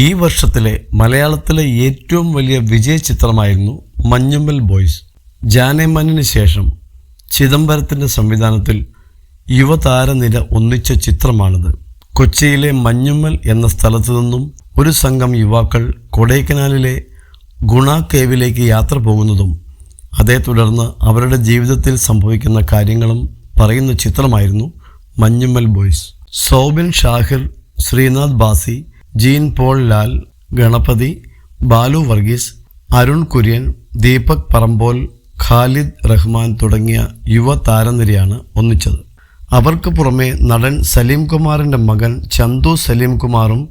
ഈ വർഷത്തിലെ മലയാളത്തിലെ ഏറ്റവും വലിയ വിജയ ചിത്രമായിരുന്നു മഞ്ഞുമ്മൽ ബോയ്സ്. ജാനേമന്നിന് ശേഷം ചിദംബരത്തിൻ്റെ സംവിധാനത്തിൽ യുവതാരനിര ഒന്നിച്ച ചിത്രമാണിത്. കൊച്ചിയിലെ മഞ്ഞുമ്മൽ എന്ന സ്ഥലത്തു നിന്നും ഒരു സംഘം യുവാക്കൾ കൊടൈക്കനാലിലെ ഗുണ കേവിലേക്ക് യാത്ര പോകുന്നതും അതേ തുടർന്ന് അവരുടെ ജീവിതത്തിൽ സംഭവിക്കുന്ന കാര്യങ്ങളും പറയുന്ന ചിത്രമായിരുന്നു മഞ്ഞുമ്മൽ ബോയ്സ്. സൗബിൻ ഷാഹിർ, ശ്രീനാഥ് ബാസി, ജീൻ പോൾ ലാൽ, ഗണപതി, ബാലു വർഗീസ്, അരുൺ കുര്യൻ, ദീപക് പറമ്പോൽ, ഖാലിദ് റഹ്മാൻ തുടങ്ങിയ യുവ താരനിരയാണ് ഒന്നിച്ചത്. അവർക്ക് പുറമെ നടൻ സലീം കുമാറിൻ്റെ മകൻ ചന്തു സലീം കുമാറും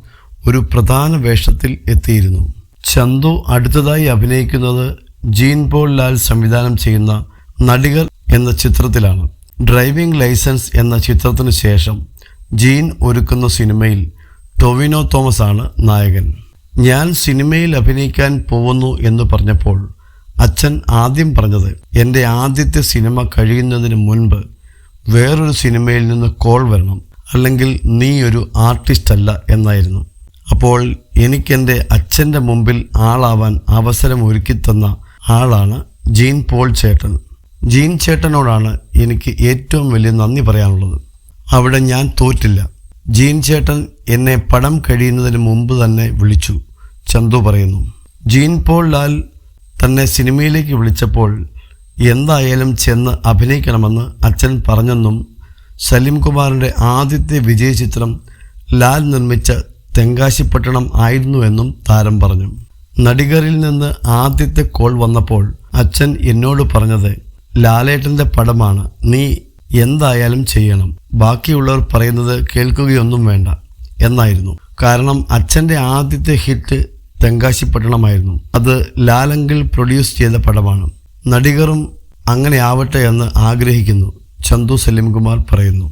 ഒരു പ്രധാന വേഷത്തിൽ എത്തിയിരുന്നു. ചന്തു അടുത്തതായി അഭിനയിക്കുന്നത് ജീൻ പോൾ ലാൽ സംവിധാനം ചെയ്യുന്ന നടികർ എന്ന ചിത്രത്തിലാണ്. ഡ്രൈവിംഗ് ലൈസൻസ് എന്ന ചിത്രത്തിനു ശേഷം ജീൻ ഒരുക്കുന്ന സിനിമയിൽ ടൊവിനോ തോമസ് ആണ് നായകൻ. ഞാൻ സിനിമയിൽ അഭിനയിക്കാൻ പോകുന്നു എന്ന് പറഞ്ഞപ്പോൾ അച്ഛൻ ആദ്യം പറഞ്ഞത് എൻ്റെ ആദ്യത്തെ സിനിമ കഴിയുന്നതിന് മുൻപ് വേറൊരു സിനിമയിൽ നിന്ന് കോൾ വരണം, അല്ലെങ്കിൽ നീ ഒരു ആർട്ടിസ്റ്റ് അല്ല എന്നായിരുന്നു. അപ്പോൾ എനിക്കെൻ്റെ അച്ഛൻ്റെ മുമ്പിൽ ആളാവാൻ അവസരം ഒരുക്കിത്തന്ന ആളാണ് ജീൻ പോൾ ചേട്ടൻ. ജീൻ ചേട്ടനോടാണ് എനിക്ക് ഏറ്റവും വലിയ നന്ദി പറയാനുള്ളത്. അവിടെ ഞാൻ തോറ്റില്ല. ജീൻ ചേട്ടൻ എന്നെ പടം കഴിയുന്നതിന് മുമ്പ് തന്നെ വിളിച്ചു, ചന്തു പറയുന്നു. ജീൻ പോൾ ലാൽ തന്നെ സിനിമയിലേക്ക് വിളിച്ചപ്പോൾ എന്തായാലും ചെന്ന് അഭിനയിക്കണമെന്ന് അച്ഛൻ പറഞ്ഞെന്നും സലീം കുമാറിൻ്റെ ആദ്യത്തെ വിജയ ചിത്രം ലാൽ നിർമ്മിച്ച തെങ്കാശിപ്പട്ടണം ആയിരുന്നുവെന്നും താരം പറഞ്ഞു. നടികരിൽ നിന്ന് ആദ്യത്തെ കോൾ വന്നപ്പോൾ അച്ഛൻ എന്നോട് പറഞ്ഞത്, ലാലേട്ടൻ്റെ പടമാണ്, നീ എന്തായാലും ചെയ്യണം, ബാക്കിയുള്ളവർ പറയുന്നത് കേൾക്കുകയൊന്നും വേണ്ട എന്നായിരുന്നു. കാരണം അച്ഛൻ്റെ ആദ്യത്തെ ഹിറ്റ് തെങ്കാശിപ്പട്ടണമായിരുന്നു. അത് ലാലങ്കിൾ പ്രൊഡ്യൂസ് ചെയ്ത പടമാണ്. നടികറും അങ്ങനെ ആവട്ടെ എന്ന് ആഗ്രഹിക്കുന്നു, ചന്തു സലീം കുമാർ പറയുന്നു.